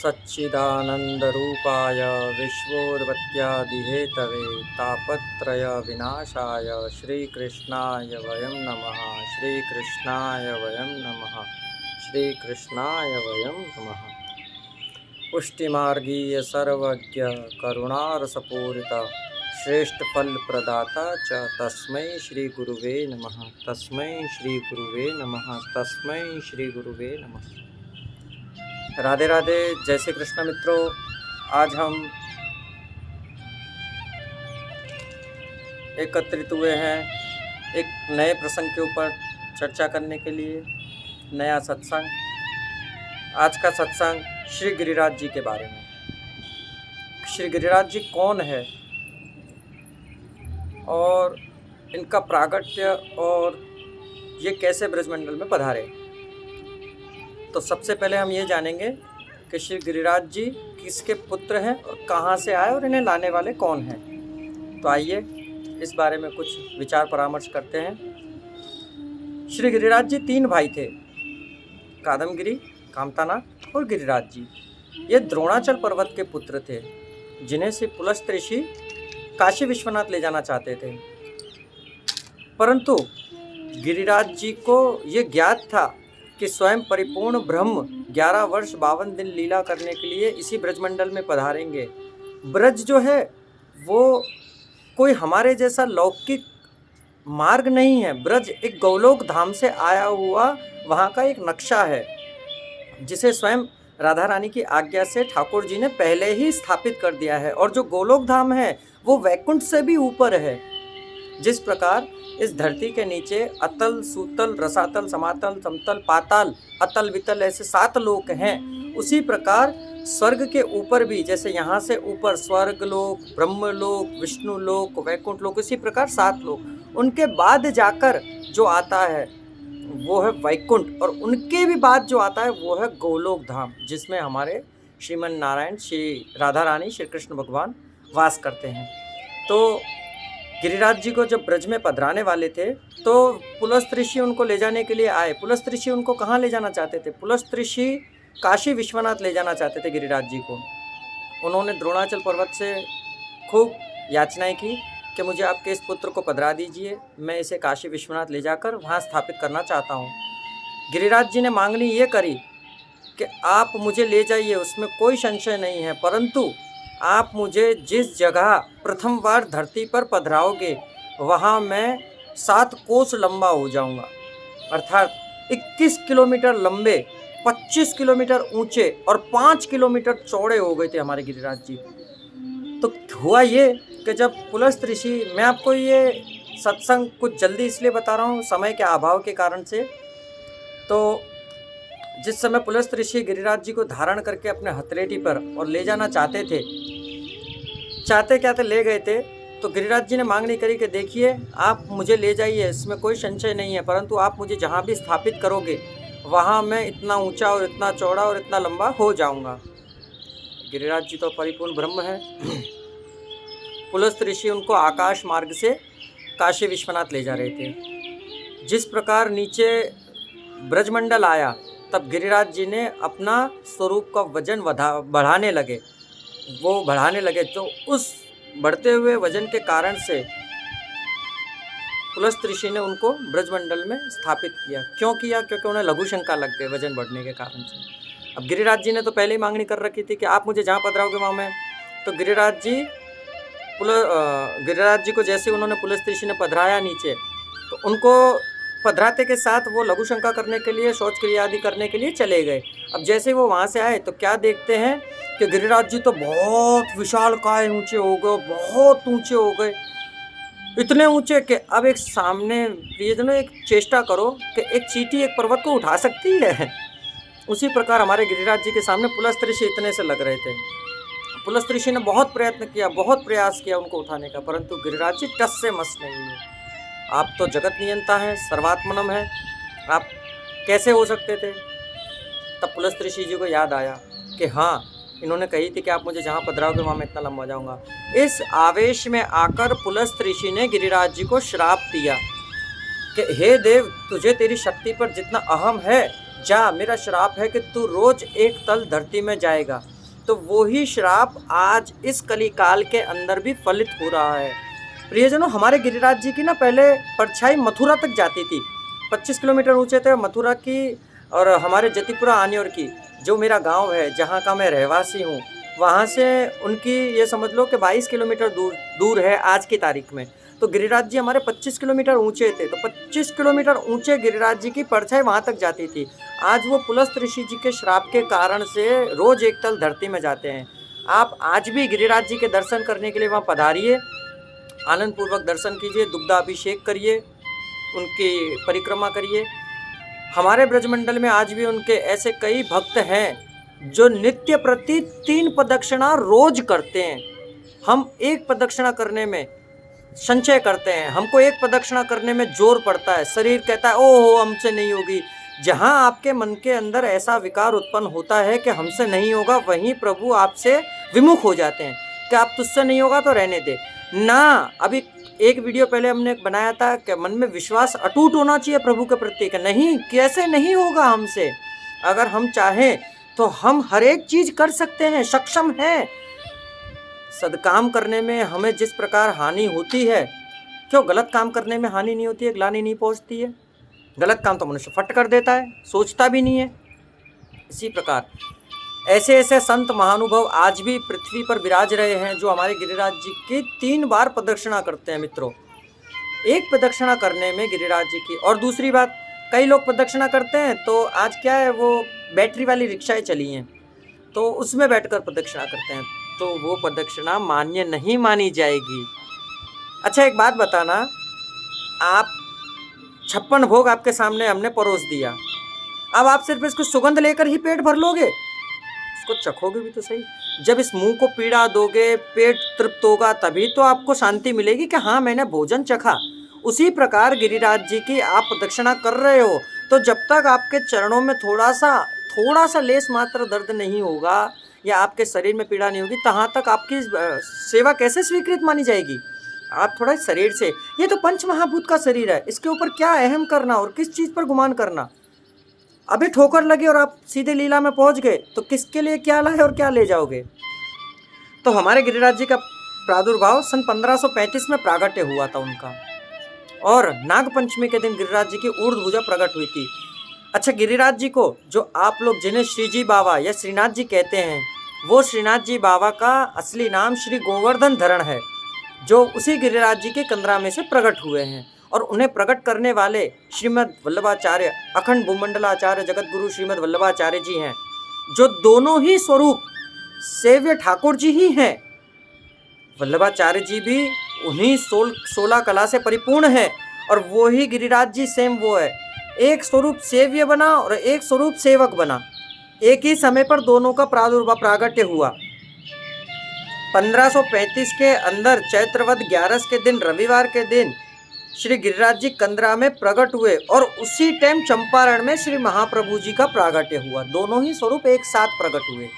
सच्चिदानन्दरूपाय विश्वोत्पत्त्यादिहेतवे तापत्रयविनाशाय श्रीकृष्णाय वयं नमः। श्रीकृष्णाय वयं नमः। श्रीकृष्णाय वयं नमः। पुष्टिमार्गीय सर्वज्ञ करुणारसपूरित श्रेष्ठफलप्रदाता च तस्मै श्रीगुरुवे नमः। तस्मै श्रीगुरुवे नमः। तस्मै श्रीगुरुवे नमः। राधे राधे। जय श्री कृष्ण मित्रों, आज हम एकत्रित हुए हैं एक नए प्रसंग के ऊपर चर्चा करने के लिए। नया सत्संग। आज का सत्संग श्री गिरिराज जी के बारे में। श्री गिरिराज जी कौन है और इनका प्रागट्य और ये कैसे ब्रजमंडल में पधारे। तो सबसे पहले हम ये जानेंगे कि श्री गिरिराज जी किसके पुत्र हैं और कहाँ से आए और इन्हें लाने वाले कौन हैं। तो आइए इस बारे में कुछ विचार परामर्श करते हैं। श्री गिरिराज जी 3 भाई थे, कादमगिरी, कामतानाथ और गिरिराज जी। ये द्रोणाचल पर्वत के पुत्र थे जिन्हें से पुलस्त्य ऋषि काशी विश्वनाथ ले जाना चाहते थे, परंतु गिरिराज जी को ये ज्ञात था कि स्वयं परिपूर्ण ब्रह्म 11 वर्ष 52 दिन लीला करने के लिए इसी ब्रजमंडल में पधारेंगे। ब्रज जो है वो कोई हमारे जैसा लौकिक मार्ग नहीं है। ब्रज एक गौलोक धाम से आया हुआ वहाँ का एक नक्शा है जिसे स्वयं राधा रानी की आज्ञा से ठाकुर जी ने पहले ही स्थापित कर दिया है। और जो गोलोक धाम है वो वैकुंठ से भी ऊपर है। जिस प्रकार इस धरती के नीचे अतल, सूतल, रसातल, समातल, समतल, पाताल, अतल, वितल ऐसे 7 लोक हैं, उसी प्रकार स्वर्ग के ऊपर भी जैसे यहाँ से ऊपर स्वर्ग लोक, ब्रह्म लोक, विष्णु लोक, वैकुंठ लोक, इसी प्रकार 7 लोक। उनके बाद जाकर जो आता है वो है वैकुंठ, और उनके भी बाद जो आता है वो है गोलोक धाम, जिसमें हमारे श्रीमन नारायण, श्री राधा रानी, श्री कृष्ण भगवान वास करते हैं। तो गिरिराज जी को जब ब्रज में पधराने वाले थे तो पुलस्त्य ऋषि उनको ले जाने के लिए आए। पुलस्त्य ऋषि उनको कहाँ ले जाना चाहते थे? पुलस्त्य ऋषि काशी विश्वनाथ ले जाना चाहते थे गिरिराज जी को। उन्होंने द्रोणाचल पर्वत से खूब याचनाएं की कि मुझे आपके इस पुत्र को पधरा दीजिए, मैं इसे काशी विश्वनाथ ले जाकर वहाँ स्थापित करना चाहता हूँ। गिरिराज जी ने मांगनी ये करी कि आप मुझे ले जाइए, उसमें कोई संशय नहीं है, परंतु आप मुझे जिस जगह प्रथम बार धरती पर पधराओगे वहाँ मैं 7 कोस लंबा हो जाऊँगा, अर्थात 21 किलोमीटर लंबे, 25 किलोमीटर ऊंचे और 5 किलोमीटर चौड़े हो गए थे हमारे गिरिराज जी। तो हुआ ये कि जब पुलस्त्य ऋषि, मैं आपको ये सत्संग कुछ जल्दी इसलिए बता रहा हूँ समय के अभाव के कारण से, तो जिस समय पुलस्त्य ऋषि गिरिराज जी को धारण करके अपने हथेली पर और ले जाना चाहते थे, चाहते क्या थे, ले गए थे, तो गिरिराज जी ने मांगनी करी कि देखिए आप मुझे ले जाइए, इसमें कोई संशय नहीं है, परंतु आप मुझे जहाँ भी स्थापित करोगे वहाँ मैं इतना ऊंचा और इतना चौड़ा और इतना लंबा हो जाऊँगा। गिरिराज जी तो परिपूर्ण ब्रह्म है। पुलस्त्य ऋषि उनको आकाश मार्ग से काशी विश्वनाथ ले जा रहे थे। जिस प्रकार नीचे ब्रजमंडल आया तब गिरिराज जी ने अपना स्वरूप का वजन बढ़ाने लगे। वो बढ़ाने लगे तो उस बढ़ते हुए वजन के कारण से पुलस्त्य ऋषि ने उनको ब्रजमंडल में स्थापित किया। क्यों किया? क्योंकि उन्हें लघु शंका लग गई वजन बढ़ने के कारण से। अब गिरिराज जी ने तो पहले ही मांगनी कर रखी थी कि आप मुझे जहाँ पधराओगे वहाँ मैं। तो गिरिराज जी को जैसे उन्होंने पुलस्त्य ऋषि ने पधराया नीचे, तो उनको पधराते के साथ वो लघु शंका करने के लिए, शौच क्रिया आदि करने के लिए चले गए। अब जैसे वो वहाँ से आए तो क्या देखते हैं कि गिरिराज जी तो बहुत विशालकाय ऊंचे हो गए, बहुत ऊंचे हो गए, इतने ऊंचे कि अब एक सामने प्रियजनों एक चेष्टा करो कि एक चींटी एक पर्वत को उठा सकती है। उसी प्रकार हमारे गिरिराज जी के सामने पुलस्त्य ऋषि इतने से लग रहे थे। पुलस्त्य ऋषि ने बहुत प्रयत्न किया, बहुत प्रयास किया उनको उठाने का, परंतु गिरिराज जी टस से मस नहीं हुए। आप तो जगत नियंता हैं, सर्वात्मनम है, आप कैसे हो सकते थे? तब पुलस्त्य ऋषि जी को याद आया कि हाँ, इन्होंने कही थी कि आप मुझे जहाँ पधराओगे वहाँ मैं इतना लंबा जाऊँगा। इस आवेश में आकर पुलस्त्य ऋषि ने गिरिराज जी को श्राप दिया कि हे देव, तुझे तेरी शक्ति पर जितना अहम है जा, मेरा श्राप है कि तू रोज एक तल धरती में जाएगा। तो वही श्राप आज इस कलिकाल के अंदर भी फलित हो रहा है। प्रियजनों, हमारे गिरिराज जी की ना पहले परछाई मथुरा तक जाती थी। 25 किलोमीटर ऊंचे थे मथुरा की और हमारे जतिपुरा आनियोर की, जो मेरा गांव है, जहां का मैं रहवासी हूं, वहां से उनकी ये समझ लो कि 22 किलोमीटर दूर है आज की तारीख में। तो गिरिराज जी हमारे 25 किलोमीटर ऊंचे थे, तो 25 किलोमीटर ऊंचे गिरिराज जी की परछाई वहां तक जाती थी। आज वो पुलस्त ऋषि जी के श्राप के कारण से रोज एक तल धरती में जाते हैं। आप आज भी गिरिराज जी के दर्शन करने के लिए वहाँ पधारिए, आनंद पूर्वक दर्शन कीजिए, दुग्धाभिषेक करिए, उनकी परिक्रमा करिए। हमारे ब्रजमंडल में आज भी उनके ऐसे कई भक्त हैं जो नित्य प्रति 3 प्रदक्षिणा रोज करते हैं। हम एक प्रदक्षिणा करने में संचय करते हैं, हमको एक प्रदक्षिणा करने में जोर पड़ता है, शरीर कहता है ओहो हमसे नहीं होगी। जहां आपके मन के अंदर ऐसा विकार उत्पन्न होता है कि हमसे नहीं होगा, वहीं प्रभु आपसे विमुख हो जाते हैं कि आप तुझसे नहीं होगा तो रहने दे ना। अभी एक वीडियो पहले हमने बनाया था कि मन में विश्वास अटूट होना चाहिए प्रभु के प्रति कि नहीं, कैसे नहीं होगा हमसे। अगर हम चाहें तो हम हर एक चीज कर सकते हैं, सक्षम हैं। सदकाम करने में हमें जिस प्रकार हानि होती है, क्यों गलत काम करने में हानि नहीं होती है, ग्लानि नहीं पहुंचती है? गलत काम तो मनुष्य फट कर देता है, सोचता भी नहीं है। इसी प्रकार ऐसे ऐसे संत महानुभव आज भी पृथ्वी पर विराज रहे हैं जो हमारे गिरिराज जी की 3 बार प्रदक्षिणा करते हैं। मित्रों, एक प्रदक्षिणा करने में गिरिराज जी की, और दूसरी बात, कई लोग प्रदक्षिणा करते हैं तो आज क्या है, वो बैटरी वाली रिक्शाएं चली हैं तो उसमें बैठकर प्रदक्षिणा करते हैं, तो वो प्रदक्षिणा मान्य नहीं मानी जाएगी। अच्छा, एक बात बताना, आप 56 भोग आपके सामने हमने परोस दिया, अब आप सिर्फ इसको सुगंध लेकर ही पेट भर लोगे? इसको चखोगे भी तो सही। जब इस मुंह को पीड़ा दोगे, पेट तृप्त होगा, तभी तो आपको शांति मिलेगी कि हाँ मैंने भोजन चखा। उसी प्रकार गिरिराज जी की आप प्रदक्षिणा कर रहे हो, तो जब तक आपके चरणों में थोड़ा सा लेस मात्र दर्द नहीं होगा या आपके शरीर में पीड़ा नहीं होगी, तहाँ तक आपकी सेवा कैसे स्वीकृत मानी जाएगी? आप थोड़ा शरीर से, ये तो पंच महाभूत का शरीर है, इसके ऊपर क्या अहम करना और किस चीज़ पर गुमान करना। अभी ठोकर लगी और आप सीधे लीला में पहुंच गए तो किसके लिए क्या लाए और क्या ले जाओगे? तो हमारे गिरिराज जी का प्रादुर्भाव सन 1535 में प्रागट्य हुआ था उनका, और नाग पंचमी के दिन गिरिराज जी की ऊर्ध्वभुजा प्रकट हुई थी। अच्छा, गिरिराज जी को जो आप लोग जिन्हें श्रीजी बाबा या श्रीनाथ जी कहते हैं, वो श्रीनाथ जी बाबा का असली नाम श्री गोवर्धन धरण है, जो उसी गिरिराज जी के कंदरा में से प्रकट हुए हैं। और उन्हें प्रकट करने वाले श्रीमद् वल्लभाचार्य अखंड भूमंडलाचार्य जगत गुरु श्रीमद् वल्लभाचार्य जी हैं, जो दोनों ही स्वरूप सेव्य ठाकुर जी ही हैं। वल्लभाचार्य जी भी उन्हीं 16 कला से परिपूर्ण है, और वो ही गिरिराज जी सेम वो है। एक स्वरूप सेव्य बना और एक स्वरूप सेवक बना, एक ही समय पर दोनों का प्रादुर्भाव प्रागट्य हुआ। 1535 के अंदर चैत्रवद 11 के दिन, रविवार के दिन श्री गिरिराज जी कंदरा में प्रकट हुए, और उसी टाइम चंपारण में श्री महाप्रभु जी का प्रागट्य हुआ। दोनों ही स्वरूप एक साथ प्रकट हुए।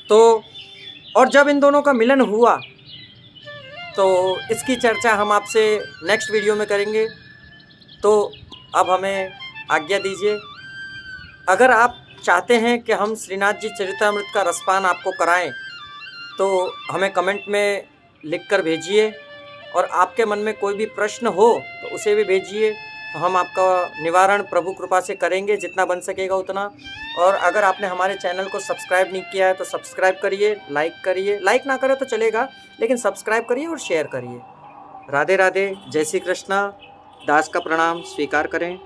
तो और जब इन दोनों का मिलन हुआ तो इसकी चर्चा हम आपसे नेक्स्ट वीडियो में करेंगे। तो अब हमें आज्ञा दीजिए। अगर आप चाहते हैं कि हम श्रीनाथ जी चरितामृत का रसपान आपको कराएं, तो हमें कमेंट में लिखकर भेजिए, और आपके मन में कोई भी प्रश्न हो तो उसे भी भेजिए, तो हम आपका निवारण प्रभु कृपा से करेंगे, जितना बन सकेगा उतना। और अगर आपने हमारे चैनल को सब्सक्राइब नहीं किया है तो सब्सक्राइब करिए, लाइक करिए, लाइक ना करें तो चलेगा, लेकिन सब्सक्राइब करिए और शेयर करिए। राधे राधे, जय श्री कृष्णा। दास का प्रणाम स्वीकार करें।